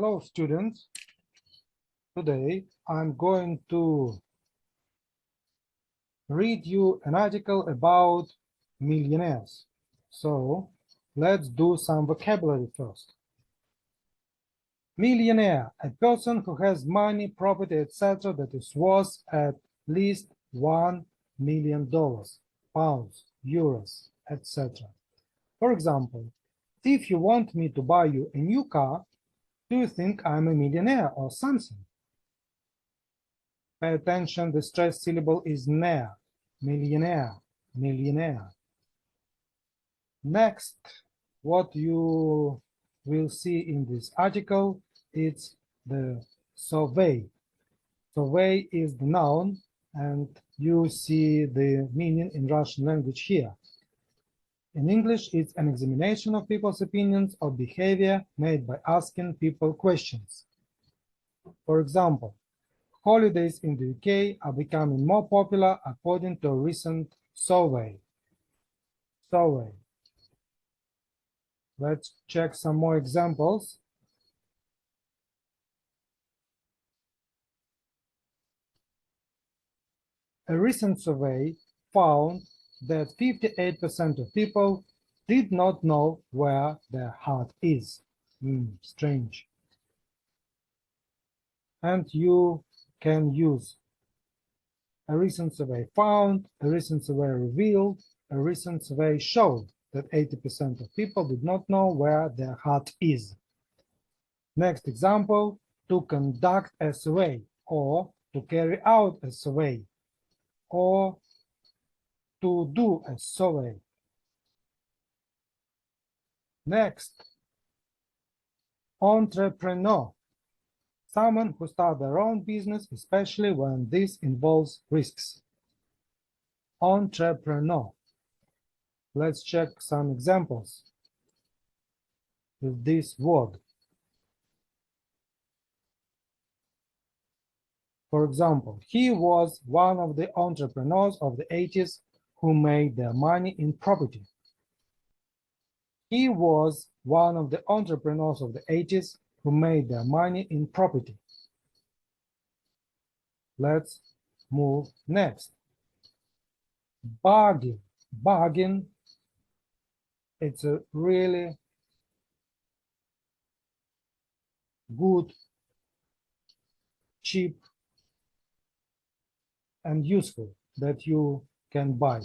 Hello, students. Today I'm going to read you an article about millionaires. So let's do some vocabulary first. Millionaire, a person who has money, property, etc. that is worth at least $1 million, pounds, euros, etc. For example, if you want me to buy you a new car, do you think I'm a millionaire or something? Pay attention, the stressed syllable is naire, millionaire, millionaire. Next, what you will see in this article is the survey. Survey is the noun, and you see the meaning in Russian language here. In English, it's an examination of people's opinions or behavior made by asking people questions. For example, holidays in the UK are becoming more popular according to a recent survey. Let's check some more examples. A recent survey found that 58% of people did not know where their heart is. Strange. And you can use a recent survey found, a recent survey revealed, a recent survey showed that 80% of people did not know where their heart is. Next example, to conduct a survey or to carry out a survey or to do a survey. Next, entrepreneur, someone who starts their own business, especially when this involves risks. Entrepreneur. Let's check some examples with this word. For example, he was one of the entrepreneurs of the 80s who made their money in property. He was one of the entrepreneurs of the 80s who made their money in property. Let's move next. Bargain. Bargain, it's a really good, cheap, and useful that you can buy.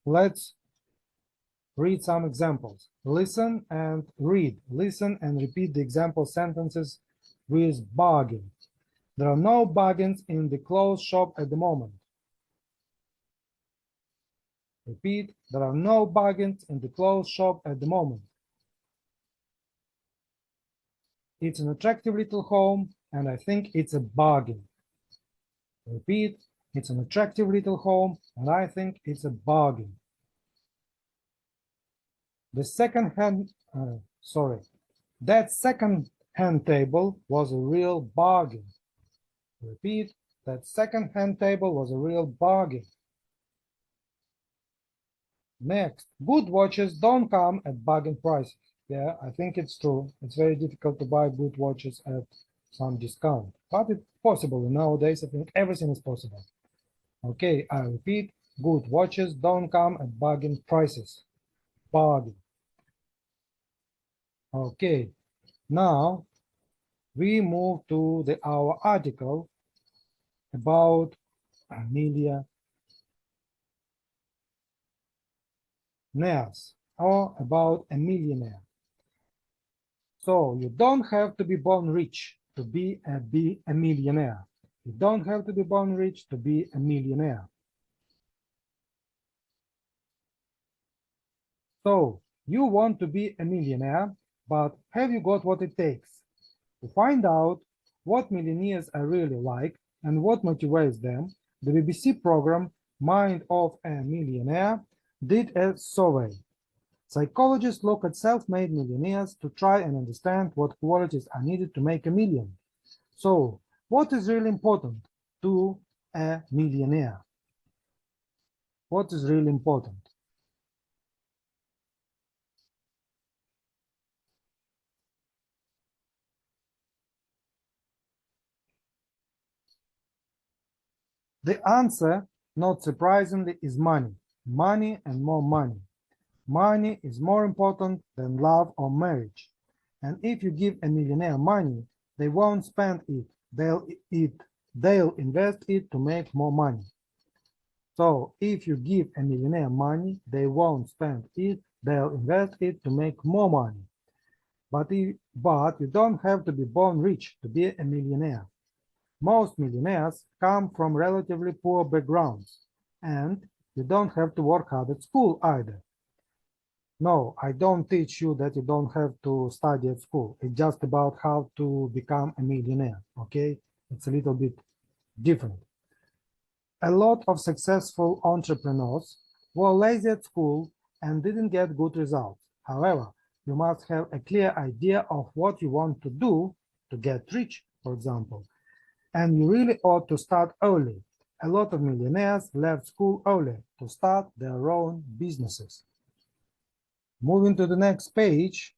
Let's read some examples. Listen and read. Listen and repeat the example sentences with bargain. There are no bargains in the clothes shop at the moment. Repeat, there are no bargains in the clothes shop at the moment. It's an attractive little home, and I think it's a bargain. Repeat, it's an attractive little home, and I think it's a bargain. That second-hand table was a real bargain. Repeat, that second-hand table was a real bargain. Next, good watches don't come at bargain prices. Yeah, I think it's true. It's very difficult to buy good watches at some discount, but it's possible. Nowadays, I think everything is possible. Okay, I repeat, good watches don't come at bargain prices. Bargain. Okay, now we move to our article about millionaires or about a millionaire. So you don't have to be born rich to be a millionaire. You don't have to be born rich to be a millionaire. So you want to be a millionaire, but have you got what it takes? To find out what millionaires are really like and what motivates them, the BBC program Mind of a Millionaire did a survey. Psychologists look at self-made millionaires to try and understand what qualities are needed to make a million. So, what is really important to a millionaire? What is really important? The answer, not surprisingly, is money. Money and more money. Money is more important than love or marriage. And if you give a millionaire money, they won't spend it. They'll invest it to make more money. So if you give a millionaire money, they won't spend it. They'll invest it to make more money. But you don't have to be born rich to be a millionaire. Most millionaires come from relatively poor backgrounds, and you don't have to work hard at school either. No, I don't teach you that you don't have to study at school. It's just about how to become a millionaire, okay? It's a little bit different. A lot of successful entrepreneurs were lazy at school and didn't get good results. However, you must have a clear idea of what you want to do to get rich, for example. And you really ought to start early. A lot of millionaires left school early to start their own businesses. Moving to the next page,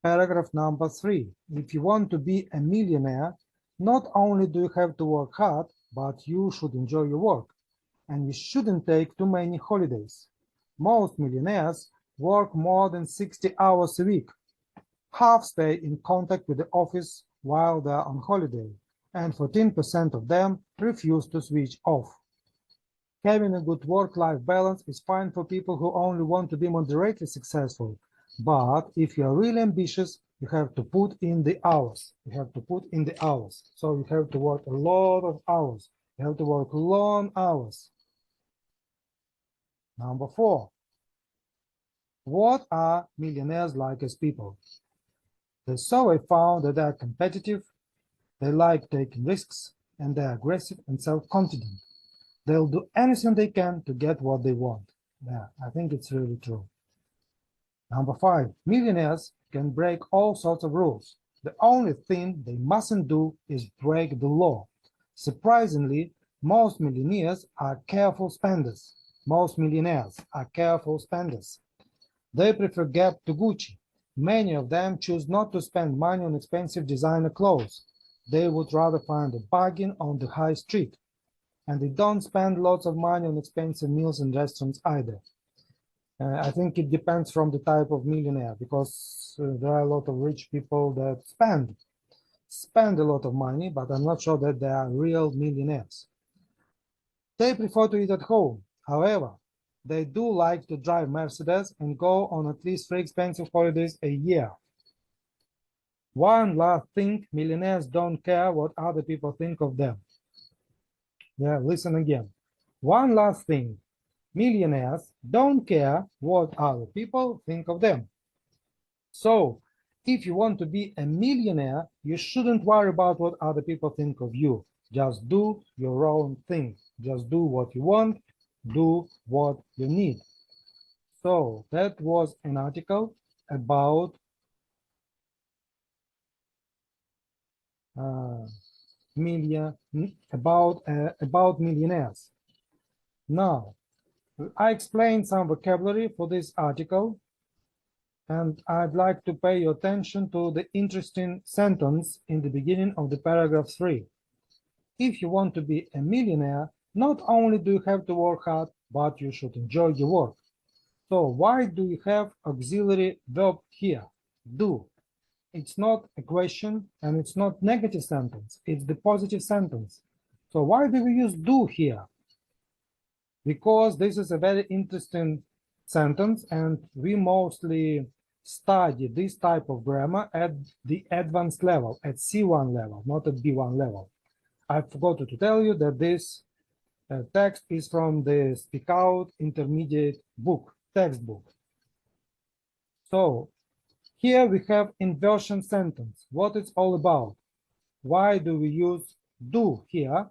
paragraph number 3. If you want to be a millionaire, not only do you have to work hard, but you should enjoy your work. And you shouldn't take too many holidays. Most millionaires work more than 60 hours a week. Half stay in contact with the office while they are on holiday, and 14% of them refuse to switch off. Having a good work-life balance is fine for people who only want to be moderately successful, but if you are really ambitious, you have to put in the hours. So you have to work a lot of hours. You have to work long hours. Number 4. What are millionaires like as people? The survey found that they are competitive, they like taking risks, and they are aggressive and self-confident. They'll do anything they can to get what they want. Yeah, I think it's really true. Number 5, millionaires can break all sorts of rules. The only thing they mustn't do is break the law. Surprisingly, most millionaires are careful spenders. They prefer Gap to Gucci. Many of them choose not to spend money on expensive designer clothes. They would rather find a bargain on the high street. And they don't spend lots of money on expensive meals and restaurants either. I think it depends from the type of millionaire, because there are a lot of rich people that spend a lot of money, but I'm not sure that they are real millionaires. They prefer to eat at home. However, they do like to drive Mercedes and go on at least 3 expensive holidays a year. One last thing, millionaires don't care what other people think of them. Yeah, listen again. One last thing, millionaires don't care what other people think of them. So, if you want to be a millionaire, you shouldn't worry about what other people think of you. Just do your own thing. Just do what you want, do what you need. So, that was an article about about millionaires. Now, I explained some vocabulary for this article, and I'd like to pay your attention to the interesting sentence in the beginning of the paragraph 3. If you want to be a millionaire, not only do you have to work hard, but you should enjoy your work. So why do you have auxiliary verb here, do? It's not a question and it's not negative sentence, it's the positive sentence. So why do we use do here? Because this is a very interesting sentence, and we mostly study this type of grammar at the advanced level, at C1 level, not at B1 level. I forgot to tell you that this text is from the Speakout intermediate book, textbook. So here we have inversion sentence, what it's all about. Why do we use do here?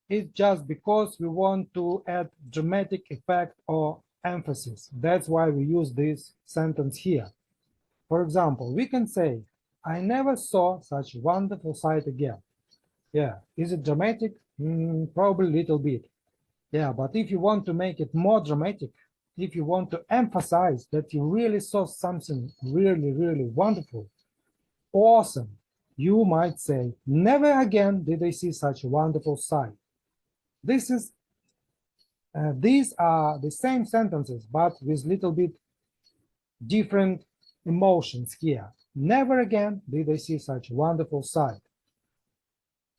It's just because we want to add dramatic effect or emphasis. That's why we use this sentence here. For example, we can say, I never saw such a wonderful sight again. Yeah, is it dramatic? Probably a little bit. Yeah, but if you want to make it more dramatic, if you want to emphasize that you really saw something really, really wonderful, awesome, You might say, never again did I see such a wonderful sight. These are the same sentences, but with little bit different emotions here. Never again did I see such a wonderful sight.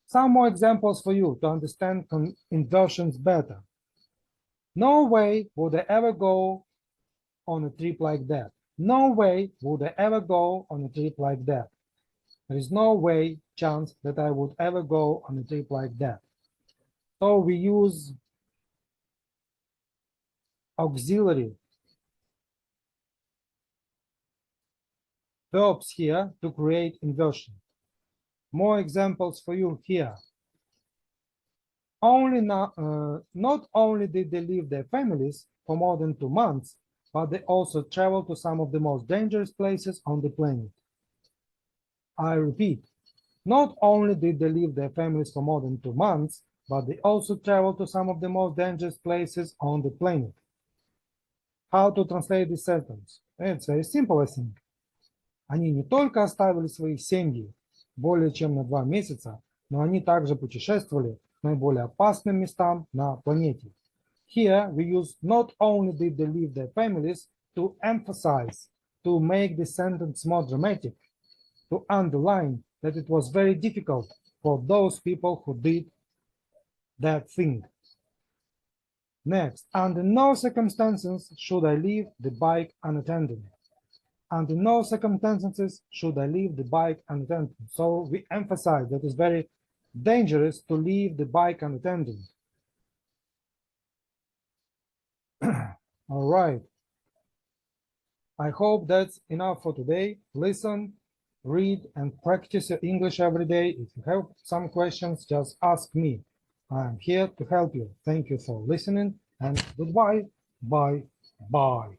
Some more examples for you to understand inversions better. No way would I ever go on a trip like that. No way would I ever go on a trip like that. There is no way, chance, that I would ever go on a trip like that. So we use auxiliary verbs here to create inversion. More examples for you here. Not only did they leave their families for more than 2 months, but they also traveled to some of the most dangerous places on the planet. I repeat, not only did they leave their families for more than 2 months, but they also traveled to some of the most dangerous places on the planet. How to translate this sentence? It's very simple, I think. Они не только оставили свои семьи более чем на 2 месяца, но они также путешествовали к наиболее опасным местам на планете. Here we use not only did they leave their families to emphasize, to make the sentence more dramatic, to underline that it was very difficult for those people who did that thing. Next, under no circumstances should I leave the bike unattended. Under no circumstances should I leave the bike unattended. So we emphasize that it's very dangerous to leave the bike unattended. All right. I hope that's enough for today. Listen, read, and practice your English every day. If you have some questions, just ask me. I'm here to help you. Thank you for listening, and goodbye. Bye. Bye.